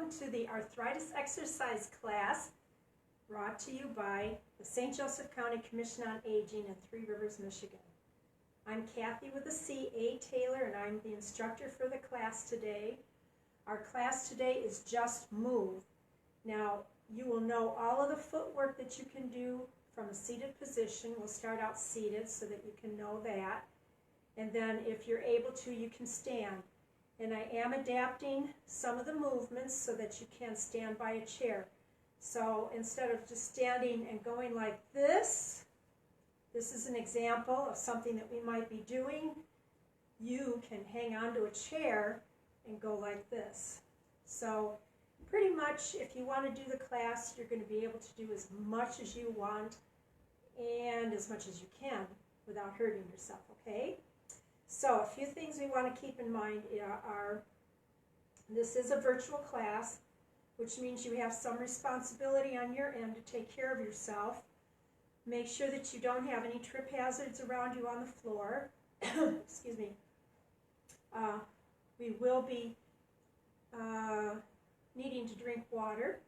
welcome to the Arthritis Exercise Class brought to you by the St. Joseph County Commission on Aging in Three Rivers, Michigan. I'm Cathy with a C, A. Taylor, and I'm the instructor for the class today. Our class today is Just Move. Now, you will know all of the footwork that you can do from a seated position. We'll start out seated so that you can know that. And then if you're able to, you can stand. And I am adapting some of the movements so that you can stand by a chair. So instead of just standing and going like this is an example of something that we might be doing. You can hang onto a chair and go like this. So pretty much if you want to do the class, you're going to be able to do as much as you want and as much as you can without hurting yourself, okay? So a few things we want to keep in mind are this is a virtual class, which means you have some responsibility on your end to take care of yourself. Make sure that you don't have any trip hazards around you on the floor. Excuse me. We will be needing to drink water.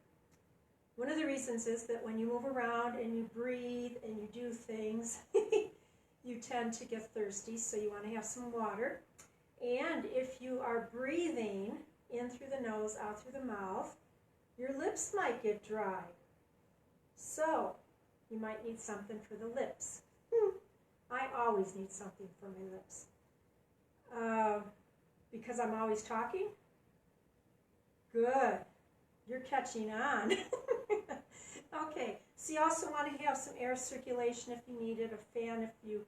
One of the reasons is that when you move around and you breathe and you do things, you tend to get thirsty, so you want to have some water. And if you are breathing in through the nose, out through the mouth, your lips might get dry. So you might need something for the lips. I always need something for my lips. Because I'm always talking? Good. You're catching on. Okay, so you also want to have some air circulation if you need it, a fan if you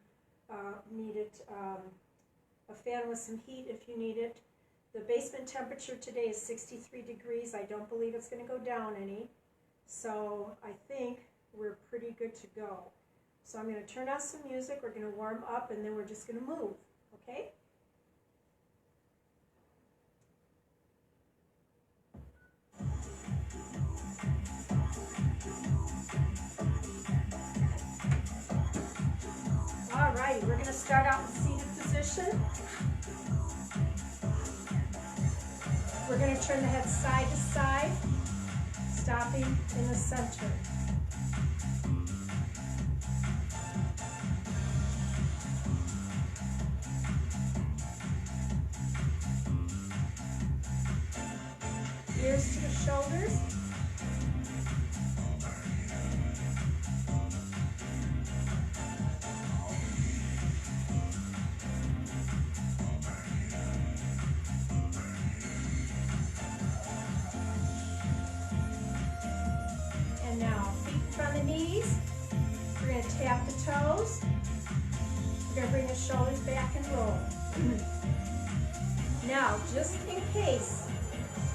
need it, a fan with some heat if you need it. The basement temperature today is 63 degrees. I don't believe it's going to go down any. So I think we're pretty good to go. So I'm going to turn on some music, we're going to warm up, and then we're just going to move, okay? Alrighty, we're going to start out in seated position. We're going to turn the head side to side, stopping in the center. Ears to the shoulders. And now, feet in front of the knees. We're going to tap the toes. We're going to bring the shoulders back and roll. Now, just in case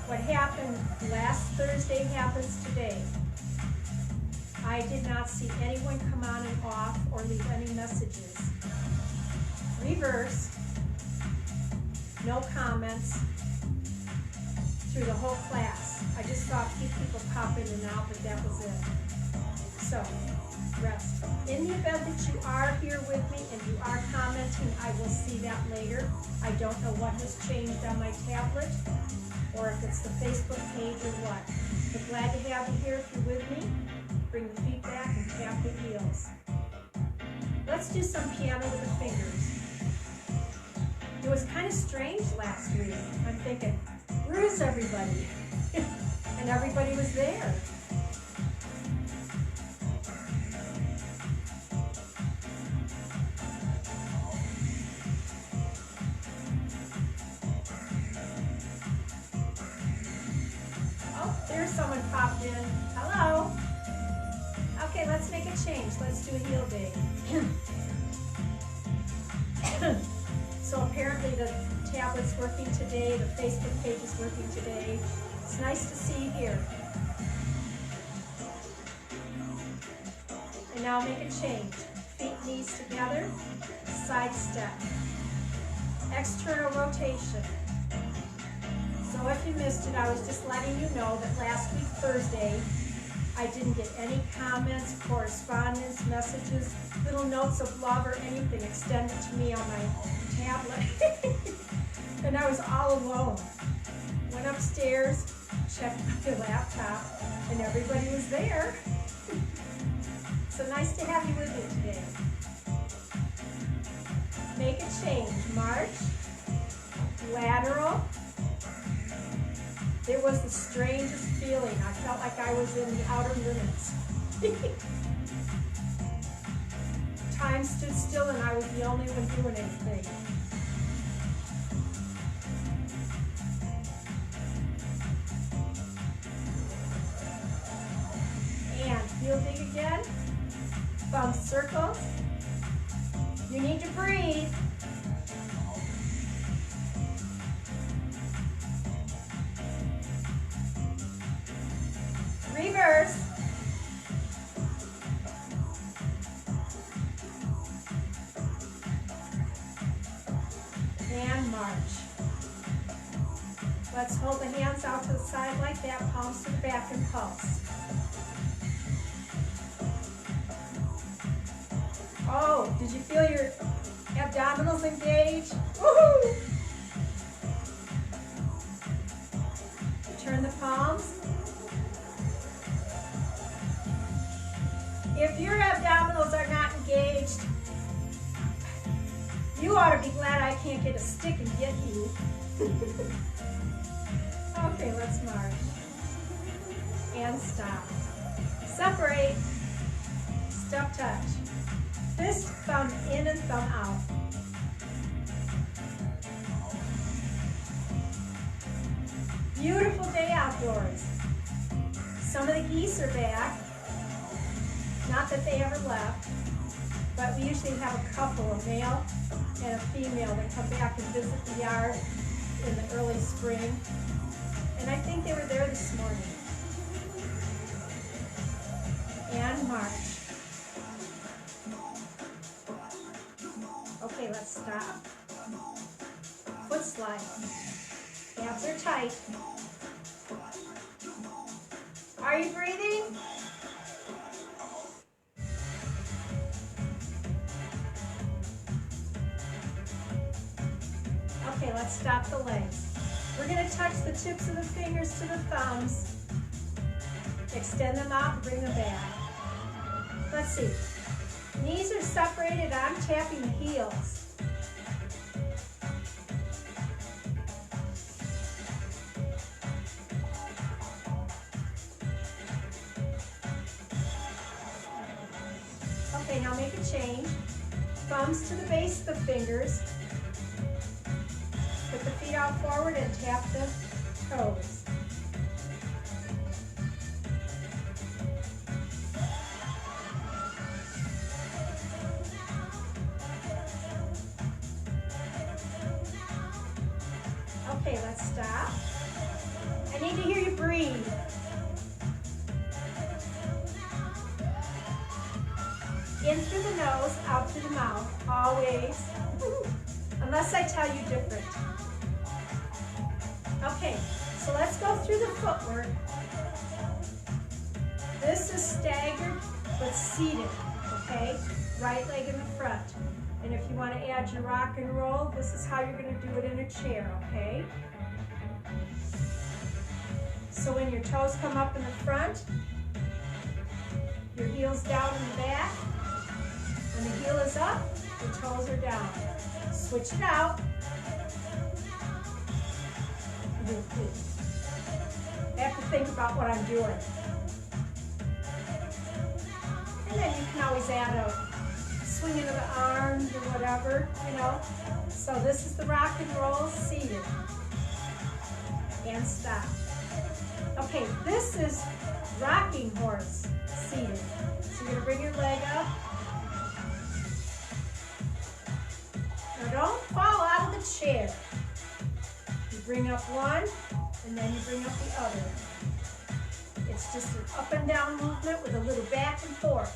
what happened last Thursday happens today, I did not see anyone come on and off or leave any messages. Reverse, no comments through the whole class. I just saw a few people pop in and out, but that was it. So, rest. In the event that you are here with me and you are commenting, I will see that later. I don't know what has changed on my tablet, or if it's the Facebook page or what. But glad to have you here if you're with me. Bring the feet back and tap the heels. Let's do some piano with the fingers. It was kind of strange last week. I'm thinking, where is everybody? And everybody was there. There's someone popped in. Hello. Okay, let's make a change. Let's do a heel day. So apparently the tablet's working today, the Facebook page is working today. It's nice to see you here. And now make a change. Feet, knees together, side step. External rotation. So if you missed it, I was just letting you know that last week, Thursday, I didn't get any comments, correspondence, messages, little notes of love or anything extended to me on my tablet. And I was all alone. Went upstairs, checked my laptop, and everybody was there. So nice to have you with me today. Make a change. March, lateral. It was the strangest feeling. I felt like I was in the outer limits. Time stood still and I was the only one doing anything. And heel dig again. Thumb circles. You need to breathe. Reverse. And march. Let's hold the hands out to the side like that, palms to the back and pulse. Oh, did you feel your abdominals engaged? Woohoo! Turn the palms. If your abdominals are not engaged, you ought to be glad I can't get a stick and get you. Okay, let's march. And stop. Separate. Step touch. Fist, thumb in and thumb out. Beautiful day outdoors. Some of the geese are back. Not that they ever left, but we usually have a couple, a male and a female, that come back and visit the yard in the early spring. And I think they were there this morning. And march. Okay, let's stop. Foot slide. Abs are tight. Are you breathing? Okay, let's stop the legs. We're going to touch the tips of the fingers to the thumbs. Extend them out and bring them back. Let's see. Knees are separated. I'm tapping the heels. Okay, now make a change. Thumbs to the base of the fingers. Put the feet out forward and tap the toes. Okay, let's stop. I need to hear you breathe. In through the nose, out through the mouth, always. Unless I tell you different. Okay, so let's go through the footwork. This is staggered but seated, okay? Right leg in the front. And if you want to add your rock and roll, this is how you're going to do it in a chair, okay? So when your toes come up in the front, your heel's down in the back. When the heel is up, the toes are down. Switch it out. I have to think about what I'm doing. And then you can always add a swing of the arms or whatever, you know. So this is the rock and roll, seated. And stop. Okay, this is rocking horse, seated. So you're going to bring your leg up. Now don't fall out of the chair. You bring up one, and then you bring up the other. It's just an up and down movement with a little back and forth.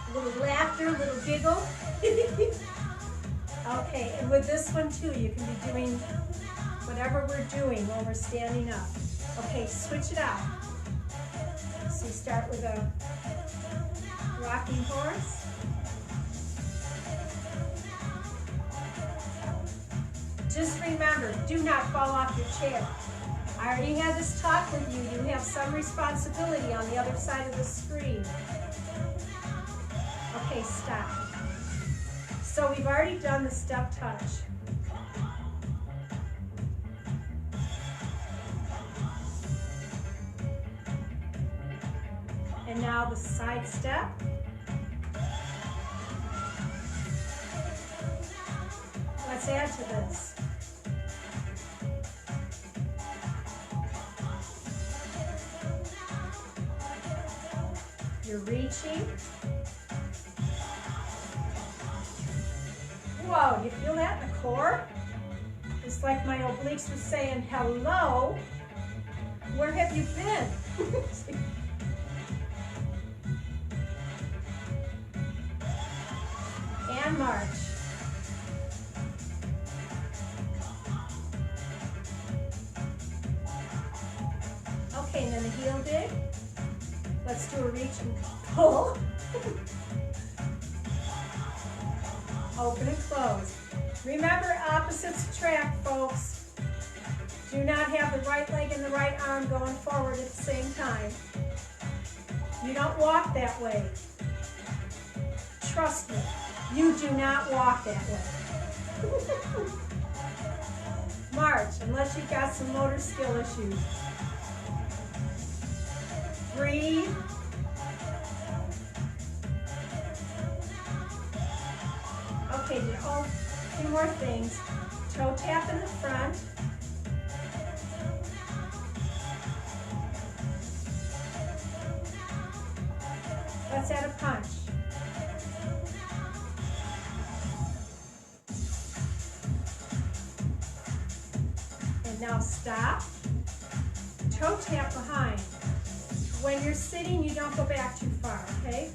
A little laughter, a little giggle. Okay, and with this one too, you can be doing whatever we're doing when we're standing up. Okay, switch it out. So you start with a rocking horse. Just remember, do not fall off your chair. I already had this talk with you. You have some responsibility on the other side of the screen. Okay, stop. So we've already done the step touch. And now the side step. Let's add to this. You're reaching. Whoa, you feel that in the core? It's like my obliques were saying, hello, where have you been? And march. Okay, and then the heel dig. Let's do a reach and pull. Open and close. Remember, opposites attract, folks. Do not have the right leg and the right arm going forward at the same time. You don't walk that way. Trust me, you do not walk that way. March, unless you've got some motor skill issues. Breathe. Okay, a few more things. Toe tap in the front. Let's add a punch. And now stop. Toe tap behind. When you're sitting, you don't go back too far, okay?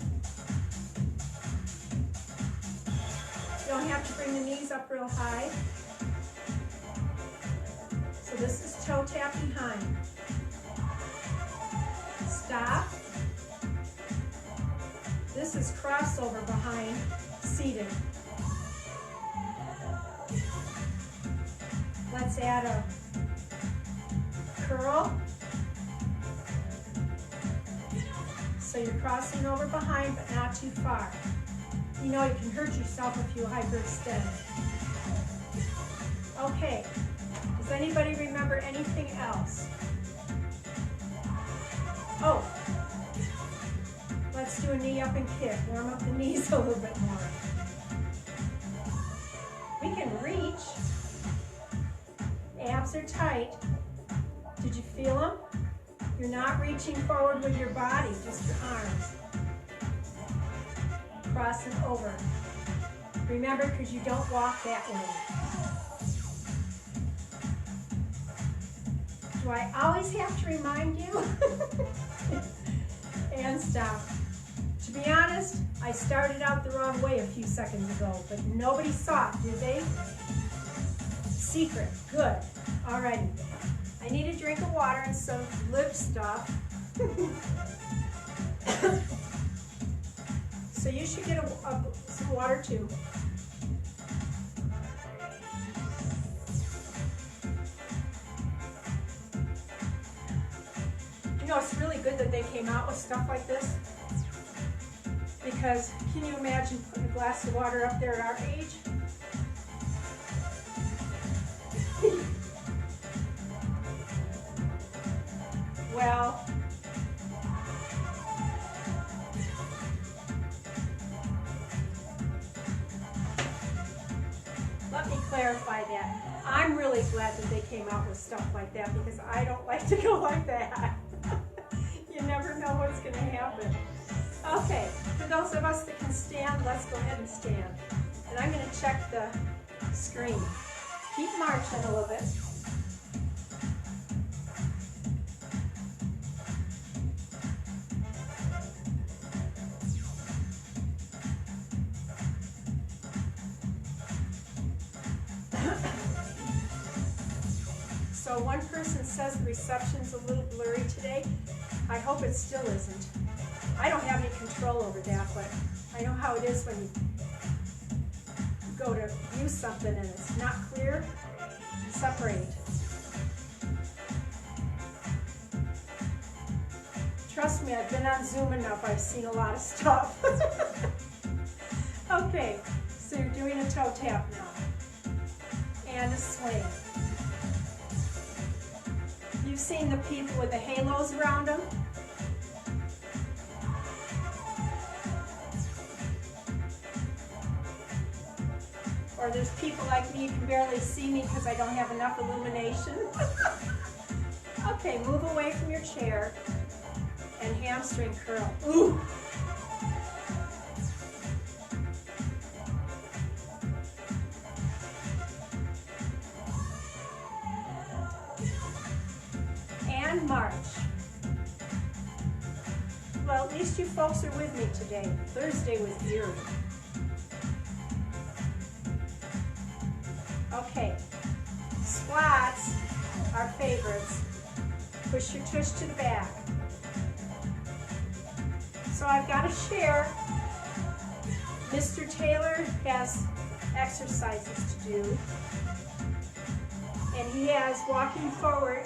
You don't have to bring the knees up real high. So this is toe tap behind. Stop. This is crossover behind, seated. Let's add a curl. So you're crossing over behind, but not too far. You know you can hurt yourself if you hyperextend. Okay, does anybody remember anything else? Oh, let's do a knee up and kick. Warm up the knees a little bit more. We can reach. Abs are tight. Did you feel them? You're not reaching forward with your body, just your arms. Crossing over. Remember, because you don't walk that way. Do I always have to remind you? And stop. To be honest, I started out the wrong way a few seconds ago, but nobody saw it, did they? Secret. Good. Alrighty. I need a drink of water and some lip stuff. So you should get some water too. You know, it's really good that they came out with stuff like this, because can you imagine putting a glass of water up there at our age? Well, let me clarify that. I'm really glad that they came out with stuff like that, because I don't like to go like that. You never know what's going to happen. Okay, for those of us that can stand, let's go ahead and stand. And I'm going to check the screen. Keep marching a little bit. So one person says the reception's a little blurry today. I hope it still isn't. I don't have any control over that, but I know how it is when you go to view something and it's not clear. Separate. Trust me, I've been on Zoom enough. I've seen a lot of stuff. Okay, so you're doing a toe tap now. And a swing. You've seen the people with the halos around them? Or there's people like me, you can barely see me because I don't have enough illumination. Okay, move away from your chair and hamstring curl. Ooh! And march. Well, at least you folks are with me today. Thursday was eerie. Okay, squats are favorites. Push your tush to the back. So I've got to share. Mr. Taylor has exercises to do. And he has walking forward,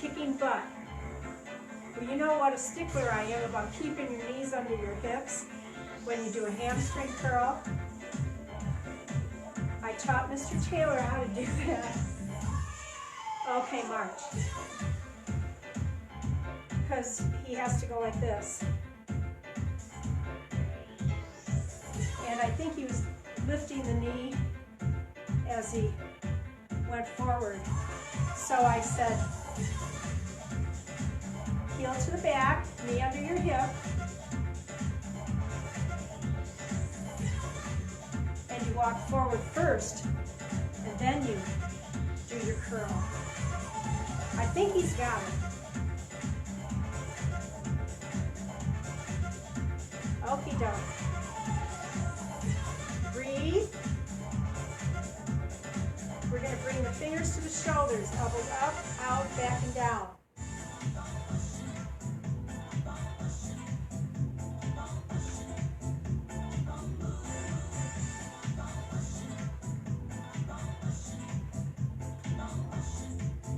kicking butt. Well, you know what a stickler I am about keeping your knees under your hips when you do a hamstring curl. I taught Mr. Taylor how to do that. Okay, march. Because he has to go like this. And I think he was lifting the knee as he went forward. So I said, heel to the back, knee under your hip. And you walk forward first, and then you do your curl. I think he's got it. Okie doke. Breathe. We're going to bring the fingers to the shoulders, elbows up, out, back, and down.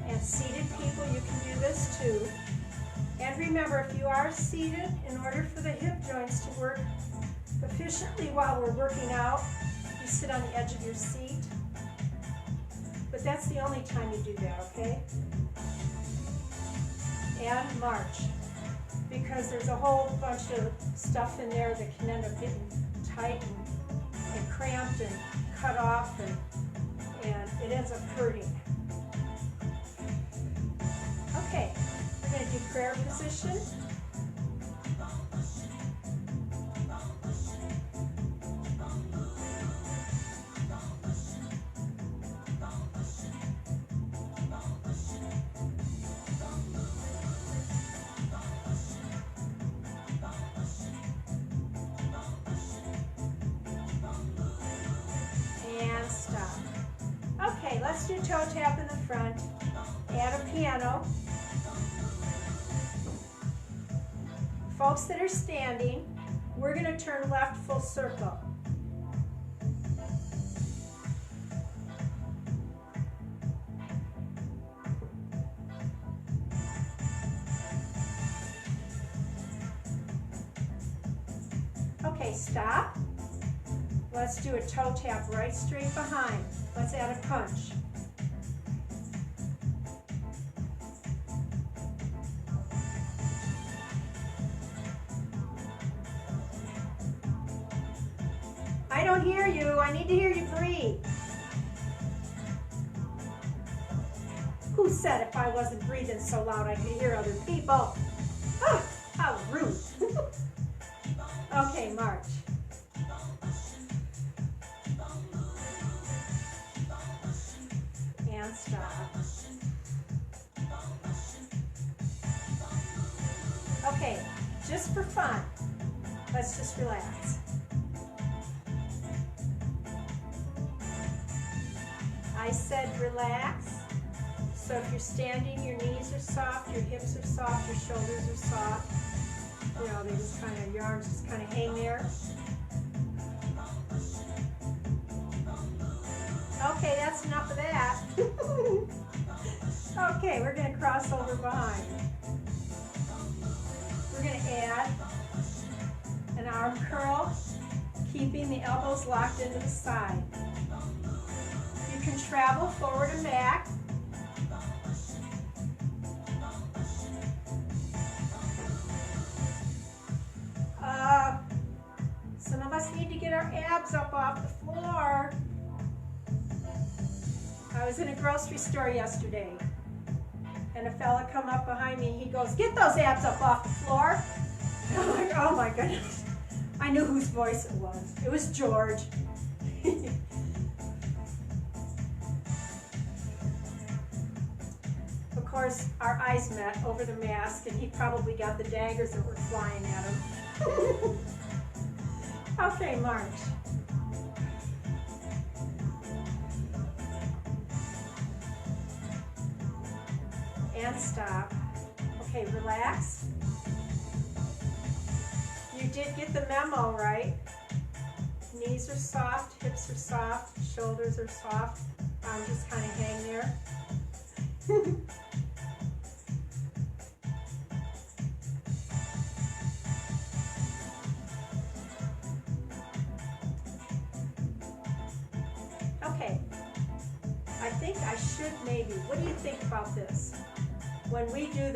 And seated people, you can do this too. And remember, if you are seated, in order for the hip joints to work efficiently while we're working out, you sit on the edge of your seat. But that's the only time you do that, okay? And march. Because there's a whole bunch of stuff in there that can end up getting tight and cramped and cut off, and it ends up hurting. Okay, we're going to do prayer position. And stop. Okay, let's do toe tap in the front. Add a piano. Folks that are standing, we're going to turn left full circle. Okay, stop. Let's do a toe tap right straight behind. Let's add a punch. I don't hear you. I need to hear you breathe. Who said if I wasn't breathing so loud I could hear other people? Oh, how rude. Okay, march. And stop. Okay, just for fun, let's just relax. I said relax. So if you're standing, your knees are soft, your hips are soft, your shoulders are soft. You know, they just kind of, your arms just kind of hang there. Okay, that's enough of that. Okay, we're going to cross over behind. we're going to add an arm curl, keeping the elbows locked into the side. You can travel forward and back. Some of us need to get our abs up off the floor. I was in a grocery store yesterday, and a fella come up behind me and he goes, "Get those abs up off the floor." And I'm like, oh my goodness. I knew whose voice it was. It was George. Of course, our eyes met over the mask, and he probably got the daggers that were flying at him. Okay, march. And stop. Okay, relax. You did get the memo, right? Knees are soft, hips are soft, shoulders are soft. Just kind of hang there. Okay, I think I should maybe, what do you think about this? When we do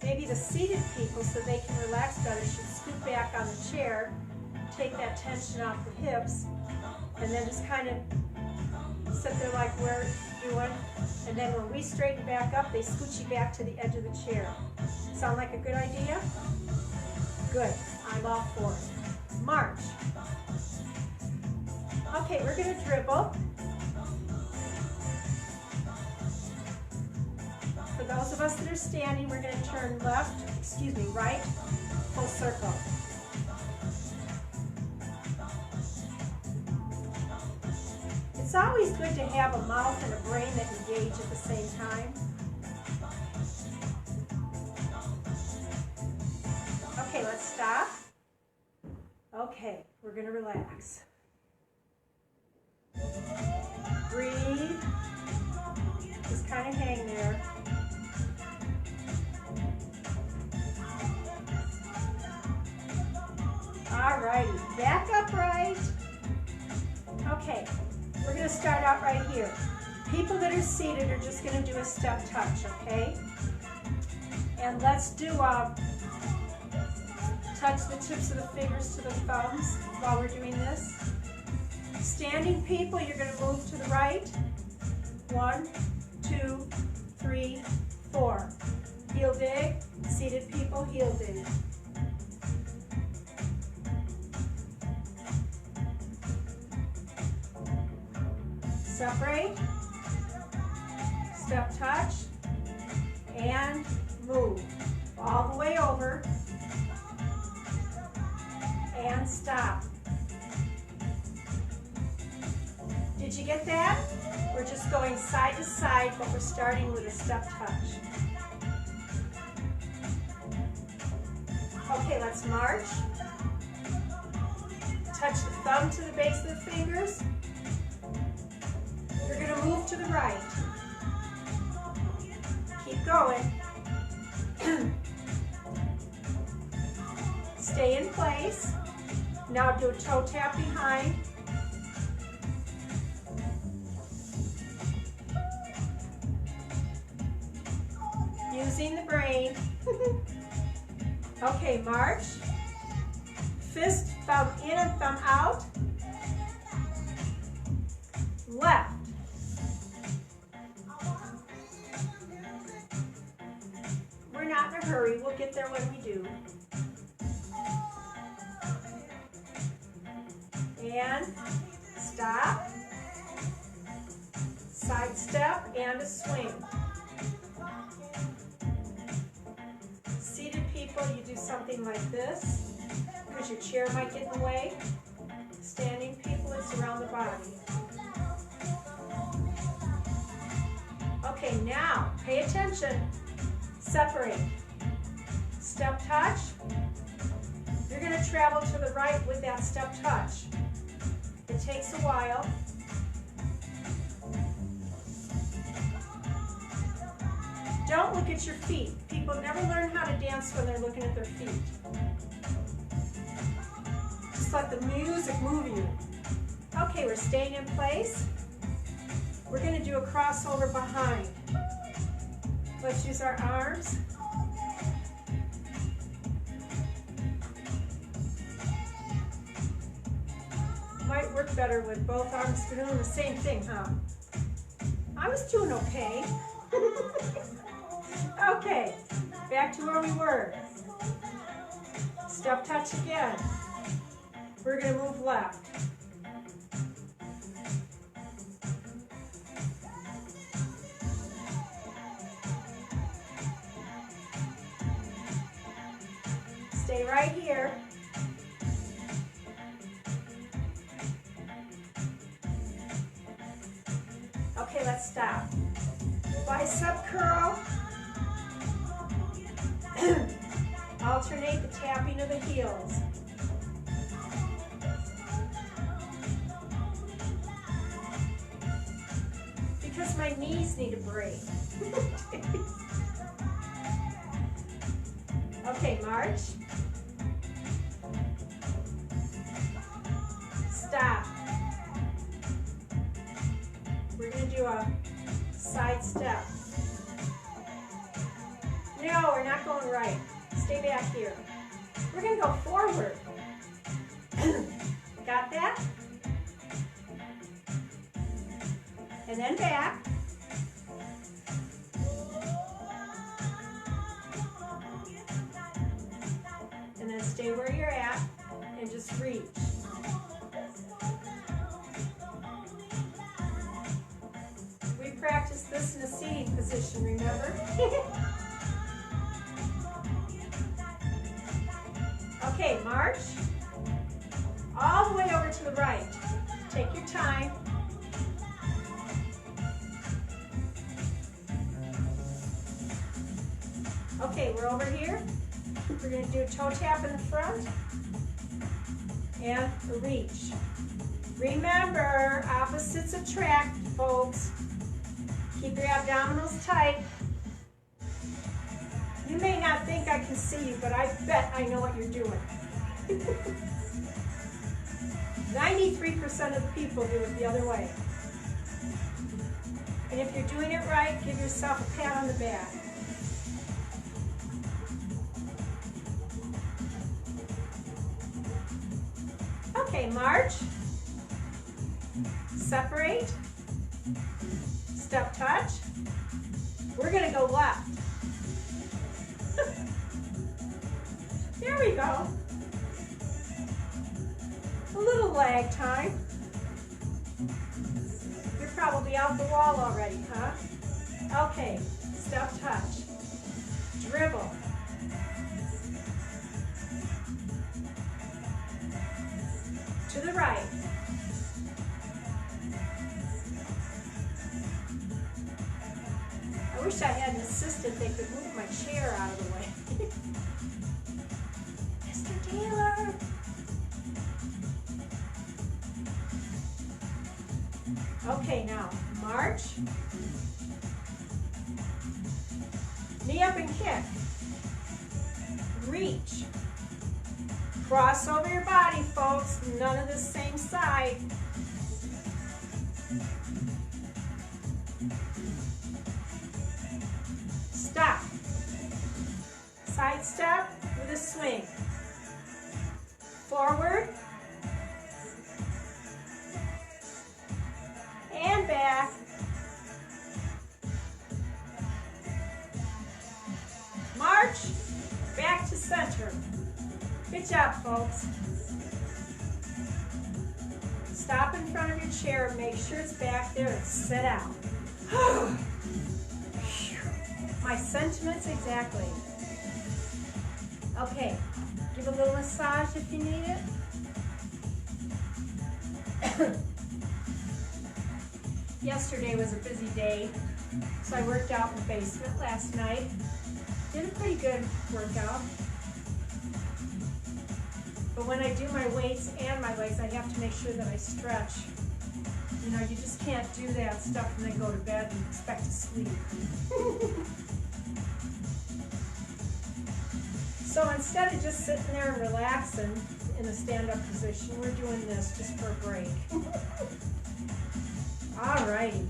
maybe the seated people, so they can relax better, should scoot back on the chair, take that tension off the hips, and then just kind of sit there like we're doing. And then when we straighten back up, they scooch you back to the edge of the chair. Sound like a good idea? Good. I'm all for it. March. Okay, we're going to dribble. For those of us that are standing, we're going to turn right, full circle. It's always good to have a mouth and a brain that engage at the same time. Okay, let's stop. Okay, we're going to relax. Breathe. Just kind of hang there. Alrighty, back upright. Okay, we're going to start out right here. People that are seated are just going to do a step touch, okay? And let's do touch the tips of the fingers to the thumbs while we're doing this. Standing people, you're going to move to the right. 1, 2, 3, 4. Heel dig. Seated people, heel dig. Separate. Step touch. And move. All the way over. And stop. Did you get that? We're just going side to side, but we're starting with a step touch. Okay, let's march. Touch the thumb to the base of the fingers. You're going to move to the right. Keep going. Stay in place. Now do a toe tap behind. Using the brain. Okay, march. Fist, thumb in and thumb out. Left. We're not in a hurry. We'll get there when we do. And stop. Side step and a swing. Seated people, you do something like this because your chair might get in the way. Standing people, it's around the body. Okay, now pay attention. Separate. Step touch. You're going to travel to the right with that step touch. It takes a while. Don't look at your feet. People people never learn how to dance when they're looking at their feet. Just let the music move you. Okay, we're staying in place. We're going to do a crossover behind. Let's use our arms. Might work better with both arms doing the same thing, huh? I was doing okay. Okay, back to where we were. Step touch again. We're going to move left. Stay right here. Okay, let's stop. Bicep curl. Alternate the tapping of the heels. Because my knees need a break. Okay, march. Stop. We're going to do a side step. No, we're not going right. Stay back here. We're going to go forward. Got that? And then back. And then stay where you're at and just reach. We practiced this in a seating position, remember? Okay, march. All the way over to the right. Take your time. Okay, we're over here. We're going to do a toe tap in the front and a reach. Remember, opposites attract, folks. Keep your abdominals tight. You may not think I can see you, but I bet I know what you're doing. 93% of the people do it the other way. And if you're doing it right, give yourself a pat on the back. Okay, march. Separate. Step touch. We're going to go left. There we go. A little lag time. You're probably out the wall already, huh? Okay, step touch. Dribble. To the right. I wish I had an assistant that could move my chair out of the way. Mr. Taylor. Okay, now march. Knee up and kick. Reach. Cross over your body, folks. None of the same side. Stop. Side step with a swing. Forward. And back. March. Back to center. Good job, folks. Stop in front of your chair. Make sure it's back there and sit down. My sentiments exactly. Okay, give a little massage if you need it. Yesterday was a busy day, so I worked out in the basement last night. Did a pretty good workout. But when I do my weights and my legs, I have to make sure that I stretch. You know, you just can't do that stuff and then go to bed and expect to sleep. So instead of just sitting there and relaxing in a stand-up position, we're doing this just for a break. Alrighty.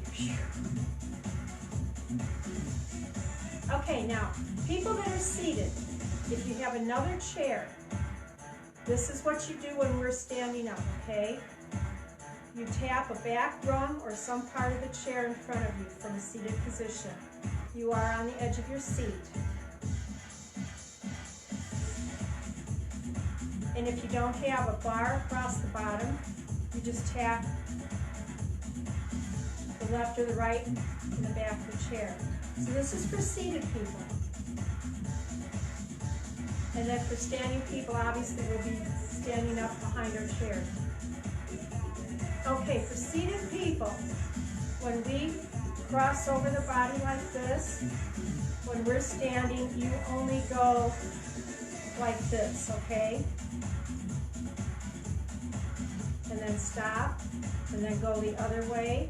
Okay, now, people that are seated, if you have another chair, this is what you do when we're standing up, okay? You tap a back rung or some part of the chair in front of you from a seated position. You are on the edge of your seat. And if you don't have a bar across the bottom, you just tap the left or the right in the back of the chair. So this is for seated people. And then for standing people, obviously we'll be standing up behind our chair. Okay, for seated people, when we cross over the body like this, when we're standing, you only go like this, okay? And then stop, and then go the other way.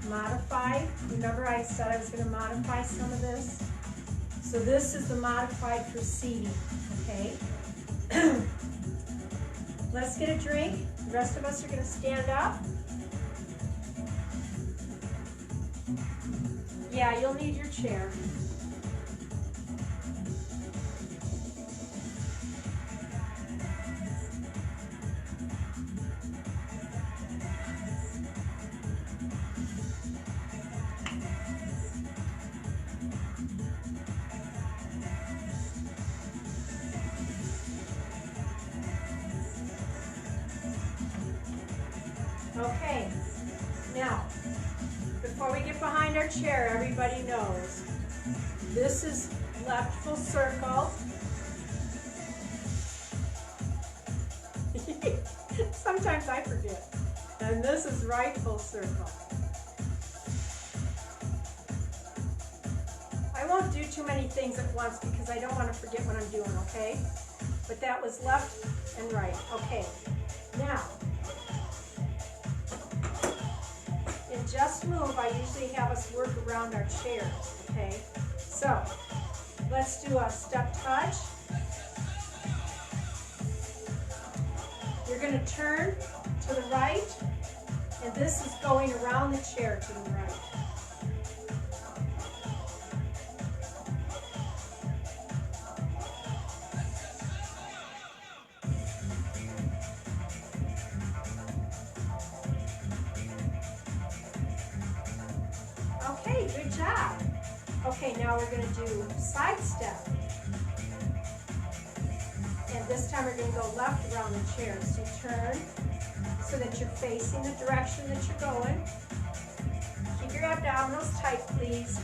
Modify. Remember I said I was going to modify some of this? So this is the modified for seating, okay? Let's get a drink. The rest of us are going to stand up. Yeah, you'll need your chair. Okay, now, before we get behind our chair, everybody knows, this is left full circle. Sometimes I forget. And this is right full circle. I won't do too many things at once because I don't want to forget what I'm doing, okay? But that was left and right. Okay, now, in Just Move, I usually have us work around our chairs, okay? So, let's do a step touch. You're going to turn to the right, and this is going around the chair to the right. Okay, good job. Okay, now we're going to do side step. And this time we're going to go left around the chair. So you turn so that you're facing the direction that you're going. Keep your abdominals tight, please.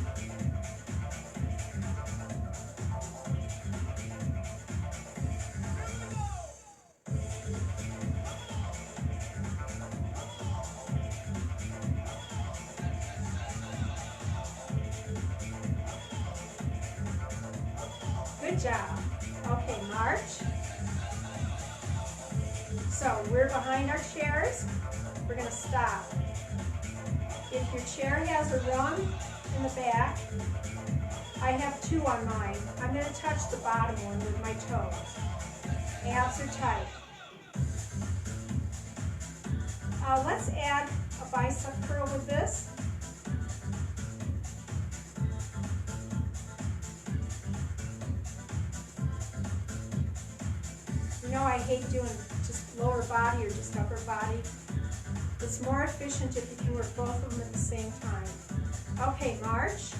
Good job. Okay, march. So we're behind our chairs. We're going to stop. If your chair has a rung in the back, I have two on mine. I'm going to touch the bottom one with my toes. Abs are tight. Let's add a bicep curl with this. You know I hate doing just lower body or just upper body. It's more efficient if you can work both of them at the same time. Okay, march.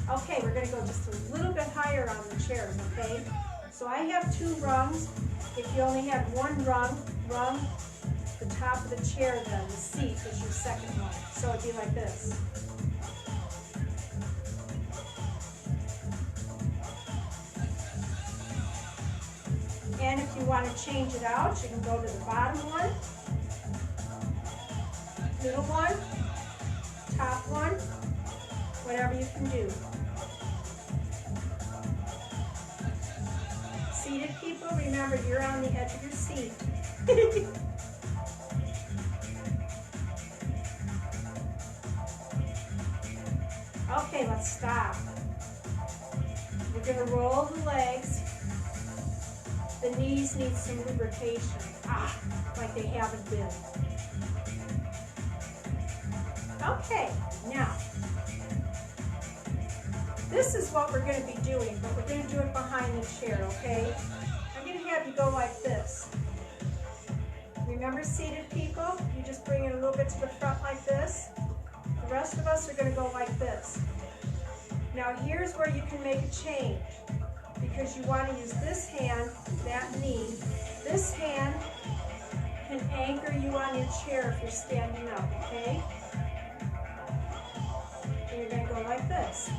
Okay, we're going to go just a little bit higher on the chairs, okay? So I have two rungs. If you only had one rung, the top of the chair then, the seat is your second one. So it'd be like this. And if you want to change it out, you can go to the bottom one, middle one, top one, whatever you can do. Seated people, remember you're on the edge of your seat. Okay, let's stop. We're going to roll the legs. The knees need some lubrication. Like they haven't been. Okay, now, this is what we're going to be doing, but we're going to do it behind the chair, okay? I'm going to have you go like this. Remember, seated people, you just bring it a little bit to the front like this. The rest of us are going to go like this. Now here's where you can make a change, because you want to use this hand, that knee. This hand can anchor you on your chair if you're standing up, okay? And you're going to go like this.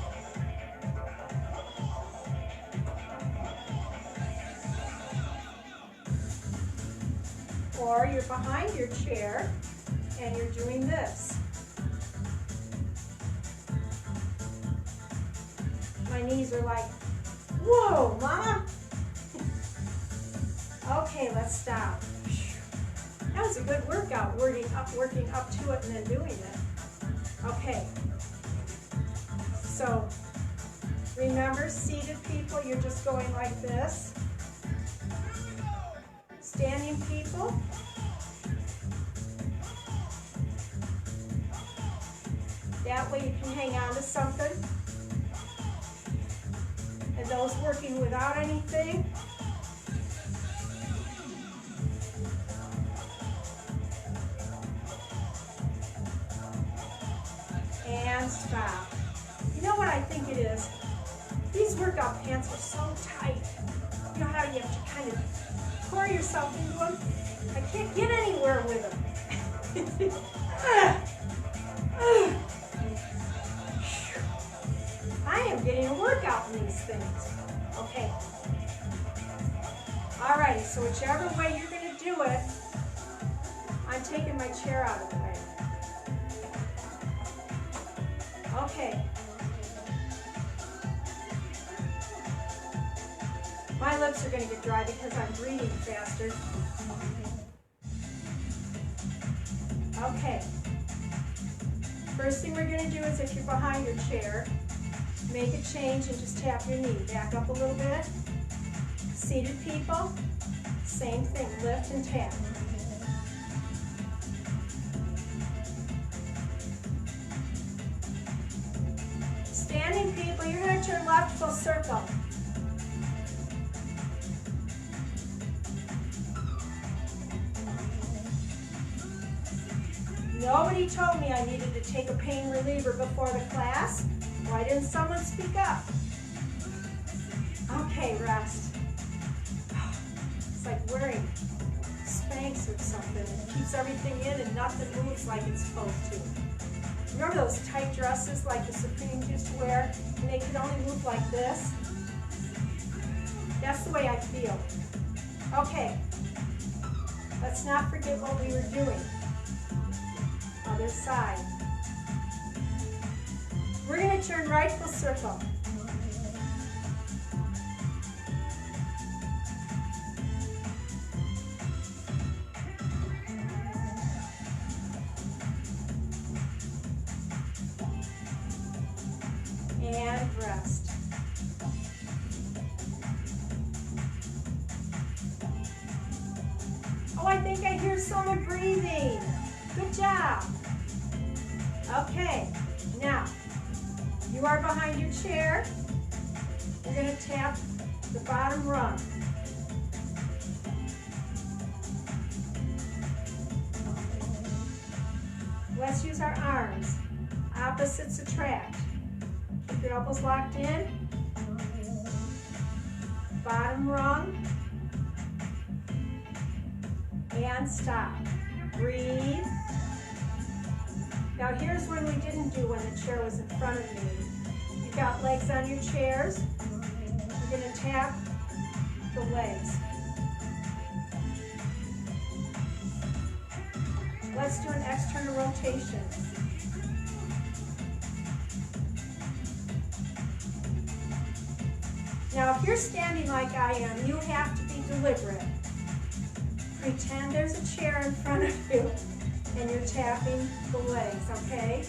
Or you're behind your chair and you're doing this. My knees are like, whoa, Mama. Okay, let's stop. That was a good workout, working up to it and then doing it. Okay. So, remember, seated people, you're just going like this. Standing people, that way you can hang on to something. And those working without anything, and stop. You know what I think it is? These workout pants are so tight. You know how you have to kind of pour yourself into them? I can't get anywhere with them. I am getting a workout in these things. Okay. Alrighty, so whichever way you're going to do it, I'm taking my chair out of the way. Okay. My lips are going to get dry because I'm breathing faster. Okay. First thing we're going to do is, if you're behind your chair, make a change and just tap your knee. Back up a little bit. Seated people, same thing. Lift and tap. Standing people, you're going to turn left full circle. Nobody told me I needed to take a pain reliever before the class. Why didn't someone speak up? Okay, rest. It's like wearing Spanx or something. It keeps everything in and nothing moves like it's supposed to. Remember those tight dresses like the Supremes used to wear, and they could only move like this? That's the way I feel. Okay, let's not forget what we were doing. Other side. We're going to turn right full circle. And rest. Oh, I think I hear someone breathing. Good job. Okay, now, you are behind your chair. You're going to tap the bottom rung. Let's use our arms. Opposites attract. Keep your elbows locked in. Bottom rung. And stop. Breathe. Now here's one we didn't do when the chair was in front of me. You've got legs on your chairs. You're going to tap the legs. Let's do an external rotation. Now if you're standing like I am, you have to be deliberate. Pretend there's a chair in front of you and you're tapping the legs, okay?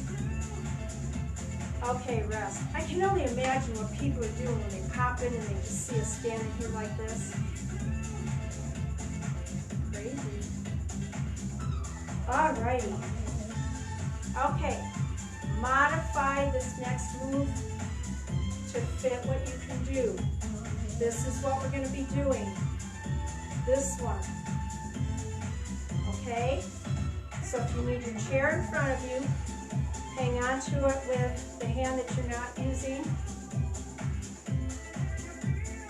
Okay, rest. I can only imagine what people are doing when they pop in and they just see us standing here like this. Crazy. Alrighty. Okay. Modify this next move to fit what you can do. This is what we're going to be doing. This one. Okay? So if you need your chair in front of you, hang on to it with the hand that you're not using.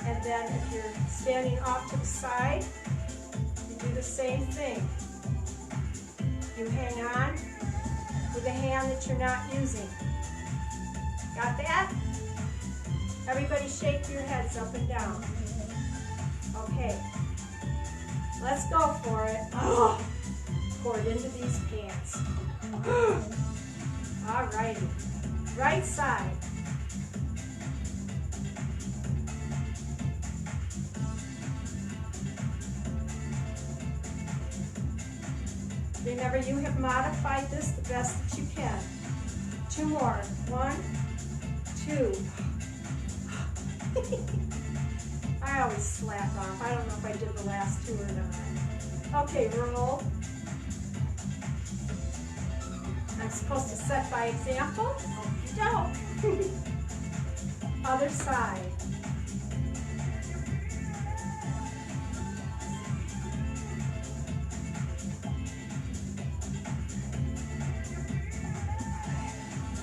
And then if you're standing off to the side, you do the same thing. You hang on with the hand that you're not using. Got that? Everybody shake your heads up and down. Okay. Let's go for it. Oh, pour it into these pants. Alrighty. Right side. Remember, you have modified this the best that you can. 2 more. 1, 2. I always slap off. I don't know if I did the last 2 or not. Okay, roll. I'm supposed to set by example? No. Other side.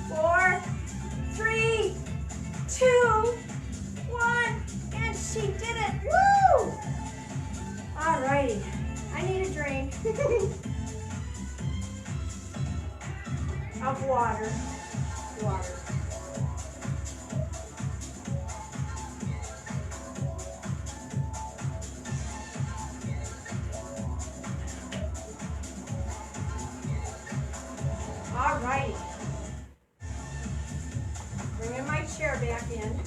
Four, 3, 2, 1, and she did it. Woo! Alrighty. I need a drink. Of water. Water. Alrighty. Bringing my chair back in.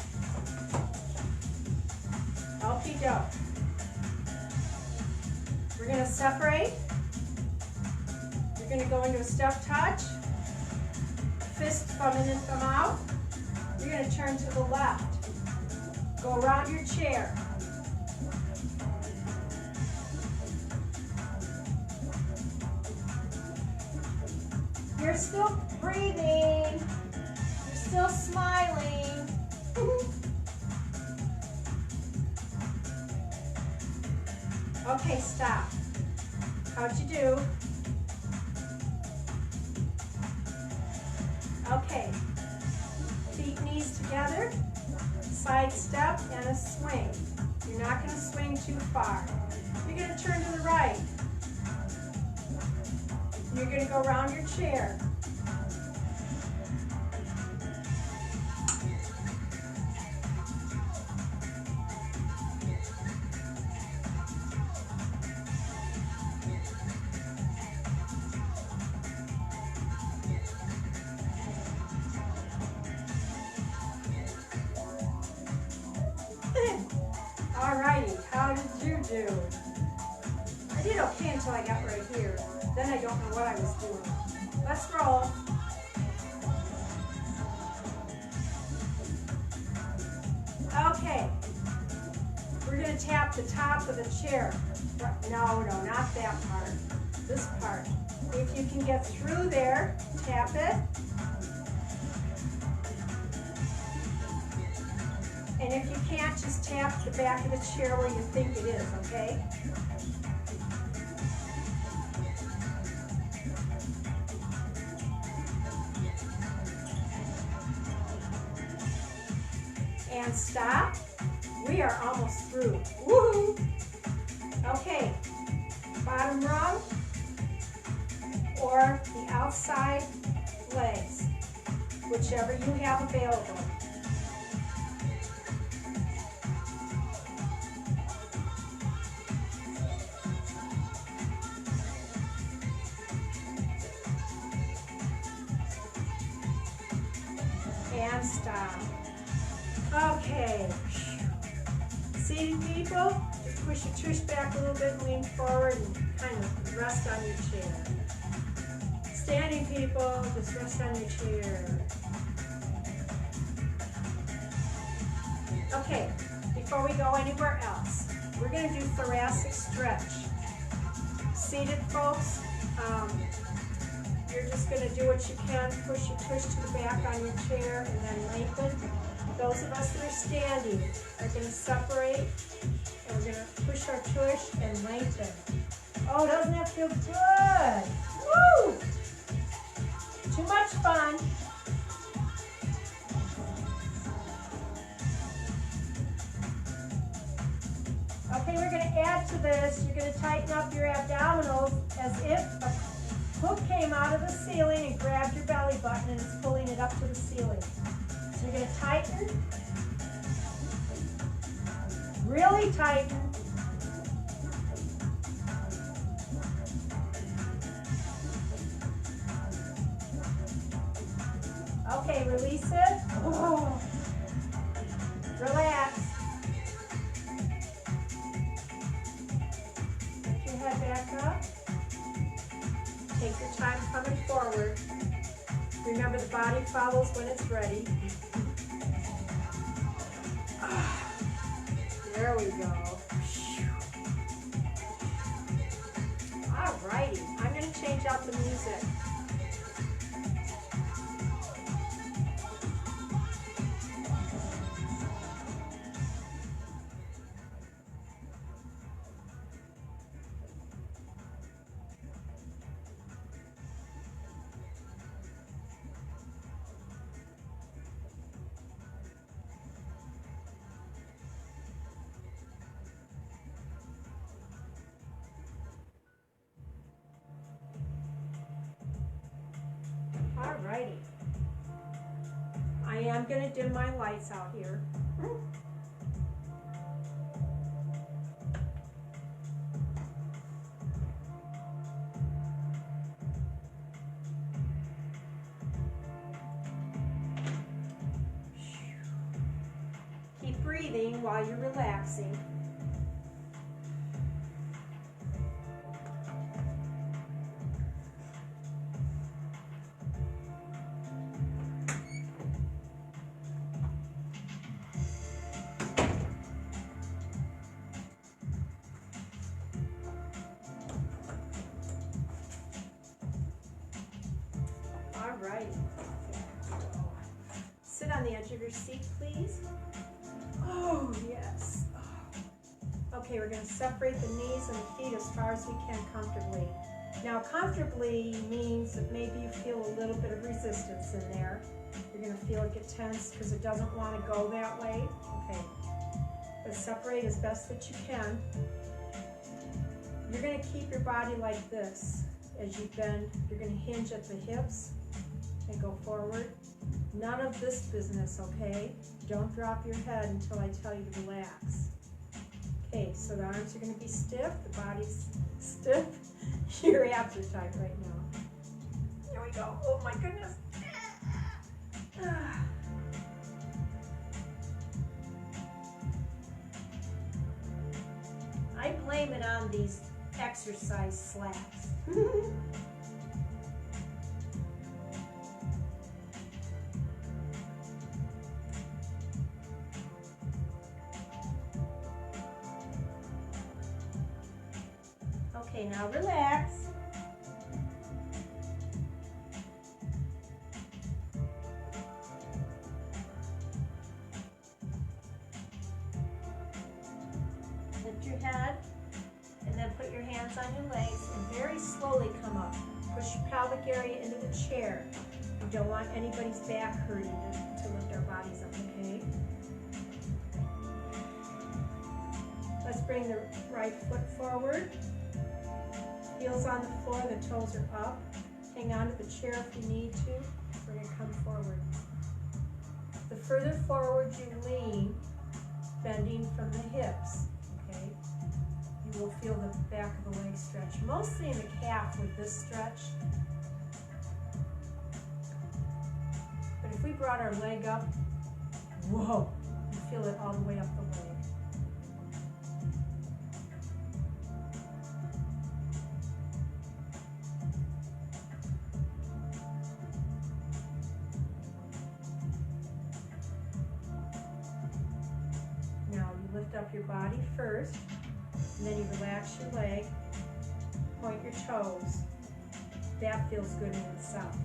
Okey doke. We're going to separate. You're going to go into a step touch. Fist thumb in and thumb out. You're going to turn to the left. Go around your chair. You're still breathing. You're still smiling. Okay, stop. How'd you do? Okay, feet, knees together, side step and a swing. You're not going to swing too far. You're going to turn to the right. You're going to go around your chair. Alrighty, how did you do? I did okay until I got right here. Then I don't know what I was doing. Let's roll. Okay. We're going to tap the top of the chair. No, not that part. This part. If you can get through there, tap it. And if you can't, just tap the back of the chair where you think it is, okay? And stop. We are almost through. Woohoo! Okay, bottom rung or the outside legs, whichever you have available. And stop. Okay. Seated people, just push your tush back a little bit, lean forward, and kind of rest on your chair. Standing people, just rest on your chair. Okay, before we go anywhere else, we're going to do thoracic stretch. Seated folks, you're just going to do what you can, push to the back on your chair and then lengthen. Those of us that are standing are going to separate and we're going to push our tush and lengthen. Oh, doesn't that feel good? Woo! Too much fun. Okay, we're going to add to this. You're going to tighten up your abdominals as if a hook came out of the ceiling and grabbed your belly button and is pulling it up to the ceiling. So you're going to tighten, really tighten. Okay, release it. Oh. Relax. Lift your head back up. Take your time coming forward. Remember, the body follows when it's ready. There we go. Alrighty, I'm going to change out the music. Alrighty. I am going to dim my lights out here. Keep breathing while you're relaxing. Alright. Sit on the edge of your seat, please. Oh, yes. Oh. Okay, we're going to separate the knees and the feet as far as we can comfortably. Now, comfortably means that maybe you feel a little bit of resistance in there. You're going to feel it get tense because it doesn't want to go that way. Okay. But separate as best that you can. You're going to keep your body like this as you bend. You're going to hinge at the hips and go forward. None of this business, okay? Don't drop your head until I tell you to relax. Okay, so the arms are going to be stiff, the body's stiff. Your abs are tight right now. Here we go. Oh my goodness. I blame it on these exercise slacks. Okay, now relax. Lift your head and then put your hands on your legs and very slowly come up. Push your pelvic area into the chair. You don't want anybody's back hurting to lift our bodies up, okay? Let's bring the right foot forward. Heels on the floor, the toes are up. Hang on to the chair if you need to. We're going to come forward. The further forward you lean, bending from the hips, okay, you will feel the back of the leg stretch. Mostly in the calf with this stretch. But if we brought our leg up, whoa, you feel it all the way up the leg. up your body first, and then you relax your leg, point your toes. That feels good in itself.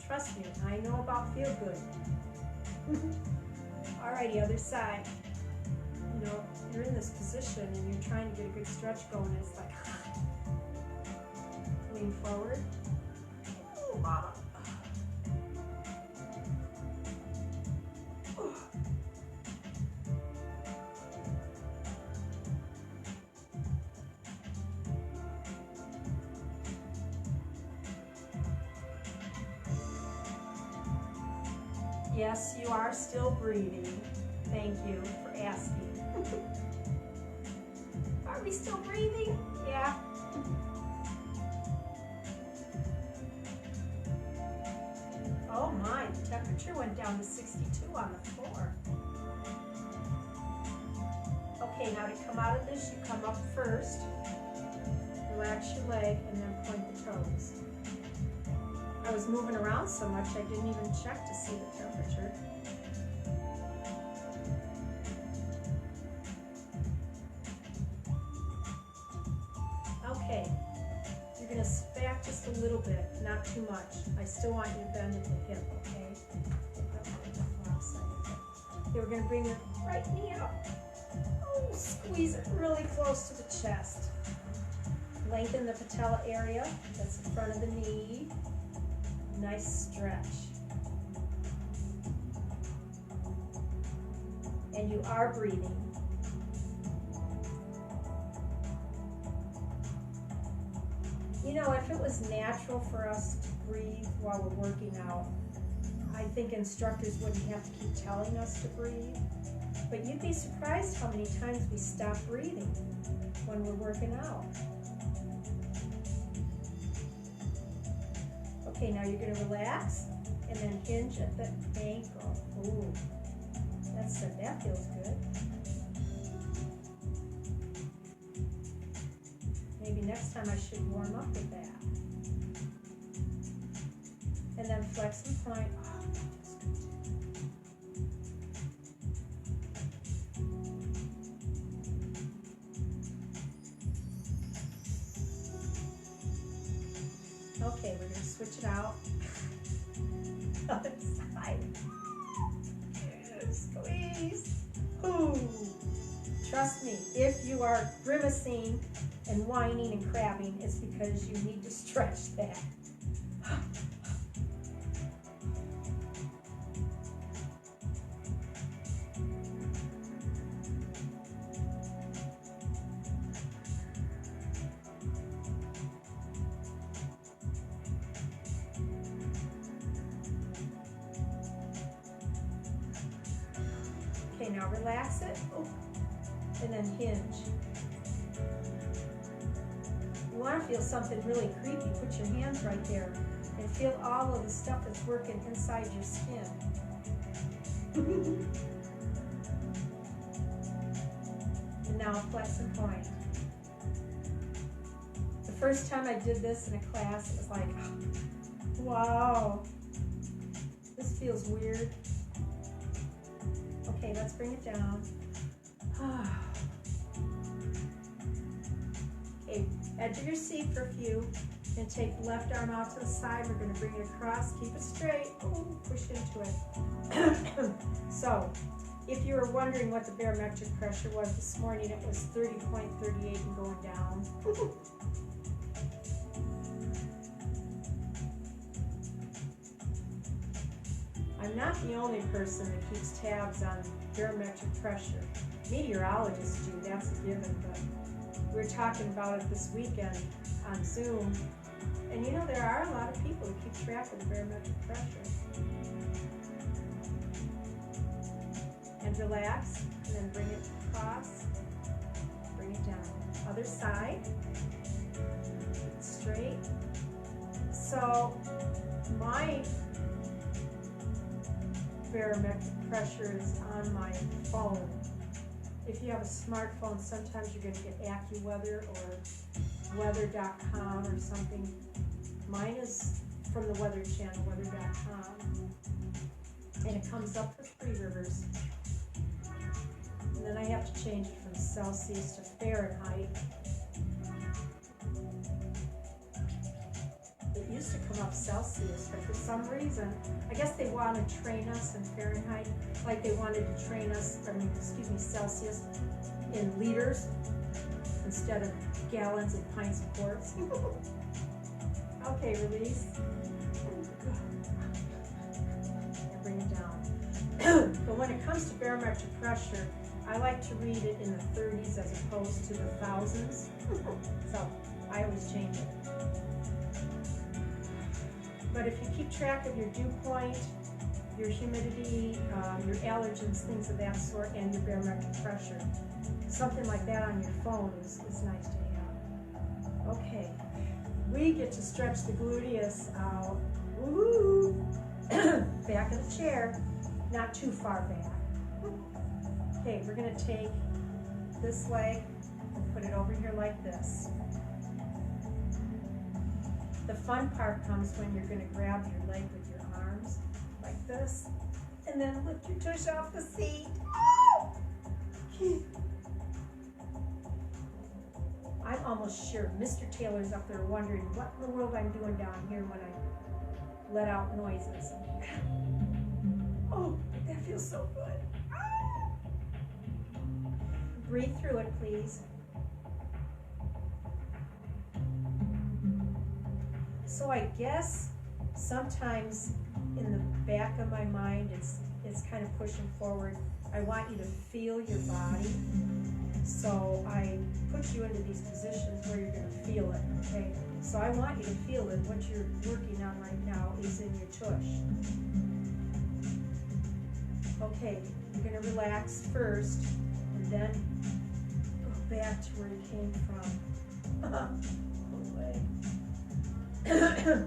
Trust me, I know about feel good. Alrighty, other side. You know, you're in this position and you're trying to get a good stretch going, and it's like, lean forward. Oh, mama. Yes, you are still breathing. Thank you for asking. Are we still breathing? Yeah. Oh my, the temperature went down to 62 on the floor. Okay, now to come out of this, you come up first, relax your leg, and then point the toes. I was moving around so much I didn't even check to see the temperature. Okay, you're going to back just a little bit, not too much. I still want you to bend at the hip, okay? Okay, we're going to bring the right knee up. Oh, squeeze it really close to the chest. Lengthen the patella area, that's the front of the knee. Nice stretch. And you are breathing. You know, if it was natural for us to breathe while we're working out, I think instructors wouldn't have to keep telling us to breathe. But you'd be surprised how many times we stop breathing when we're working out. Okay, now you're going to relax and then hinge at the ankle. Ooh, that feels good. Maybe next time I should warm up with that. And then flex and point. Oh, that feels good too. Okay, we're going to switch it out. Other side. Squeeze. Ooh. Trust me, if you are grimacing and whining and crabbing, it's because you need to stretch that. Okay, now relax it, and then hinge. You want to feel something really creepy, put your hands right there and feel all of the stuff that's working inside your skin. And now flex and point. The first time I did this in a class, it was like, wow, this feels weird. Okay, let's bring it down. Okay, edge of your seat for a few, and take the left arm out to the side. We're going to bring it across, keep it straight. Ooh, push into it. So, if you were wondering what the barometric pressure was this morning, it was 30.38 and going down. I'm not the only person that keeps tabs on barometric pressure. Meteorologists do, that's a given, but we were talking about it this weekend on Zoom, and you know there are a lot of people who keep track of the barometric pressure. And relax, and then bring it across, bring it down. Other side, straight. So my barometric pressure is on my phone. If you have a smartphone, sometimes you're going to get AccuWeather or weather.com or something. Mine is from the Weather Channel, weather.com. And it comes up for 3 Rivers. I have to change it from Celsius to Fahrenheit. It used to come up Celsius, but for some reason, I guess they want to train us in Fahrenheit, like they wanted to train us, Celsius in liters instead of gallons and pints and quarts. Okay, release. And bring it down. But when it comes to barometric pressure, I like to read it in the 30s as opposed to the thousands. So I always change it. But if you keep track of your dew point, your humidity, your allergens, things of that sort, and your barometric pressure, something like that on your phone is nice to have. Okay, we get to stretch the gluteus out. Woo! Back of the chair, not too far back. Okay, we're going to take this leg and put it over here like this. The fun part comes when you're going to grab your leg with your arms like this and then lift your tush off the seat. I'm almost sure Mr. Taylor's up there wondering what in the world I'm doing down here when I let out noises. Oh, that feels so good. Breathe through it, please. So I guess sometimes in the back of my mind, it's kind of pushing forward. I want you to feel your body. So I put you into these positions where you're going to feel it, okay? So I want you to feel that what you're working on right now is in your tush. Okay, you're going to relax first and then go back to where you came from.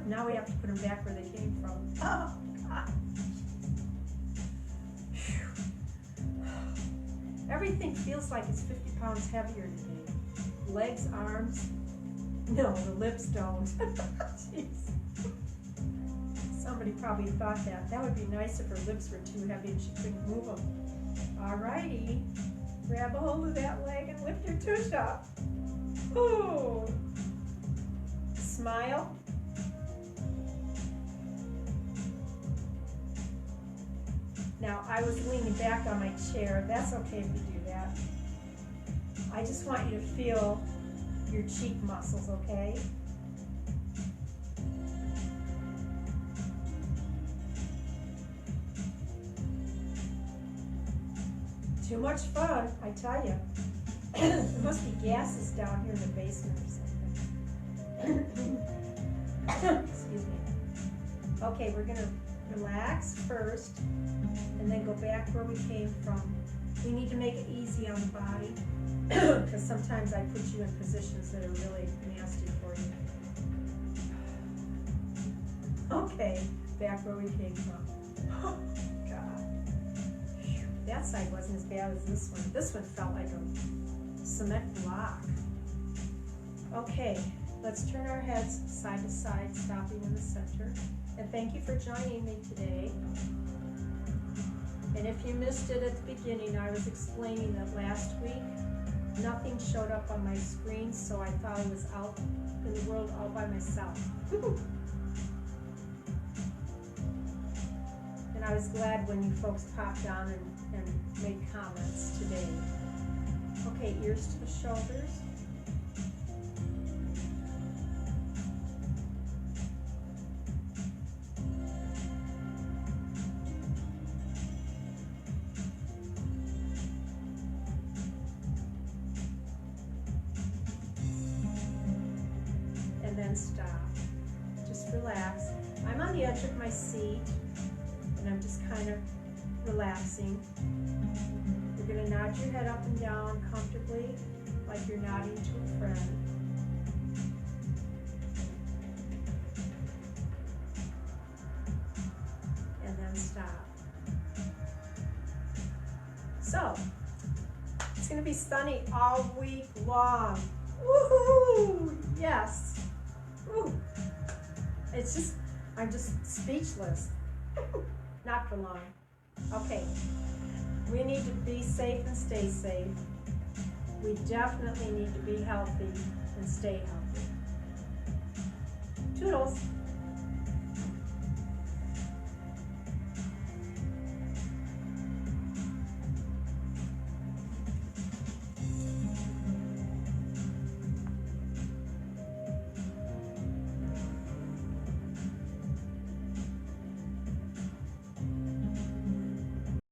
Now we have to put them back where they came from. Oh, God. Everything feels like it's 50 pounds heavier today. Legs, arms. No, the lips don't. Jeez. Somebody probably thought that. That would be nice if her lips were too heavy and she couldn't move them. Alrighty. Grab a hold of that leg and lift your tush up. Ooh. Smile. Now, I was leaning back on my chair. That's okay if you do that. I just want you to feel your cheek muscles, okay? Too much fun, I tell you. There must be gases down here in the basement or something. Excuse me. Okay, we're going to relax first and then go back where we came from. We need to make it easy on the body because sometimes I put you in positions that are really nasty for you. Okay, back where we came from. Oh, God. That side wasn't as bad as this one. This one felt like a cement block. Okay, let's turn our heads side to side, stopping in the center. And thank you for joining me today. And if you missed it at the beginning, I was explaining that last week nothing showed up on my screen, so I thought I was out in the world all by myself. And I was glad when you folks popped on and made comments today. Okay, ears to the shoulders. And then stop. Just relax. I'm on the edge of my seat and I'm just kind of relaxing. You're going to nod your head up and down comfortably like you're nodding to a friend. And then stop. So, it's going to be sunny all week long. Woohoo! Yes. Woo. It's just, I'm just speechless. Not for long. Okay. We need to be safe and stay safe. We definitely need to be healthy and stay healthy. Toodles.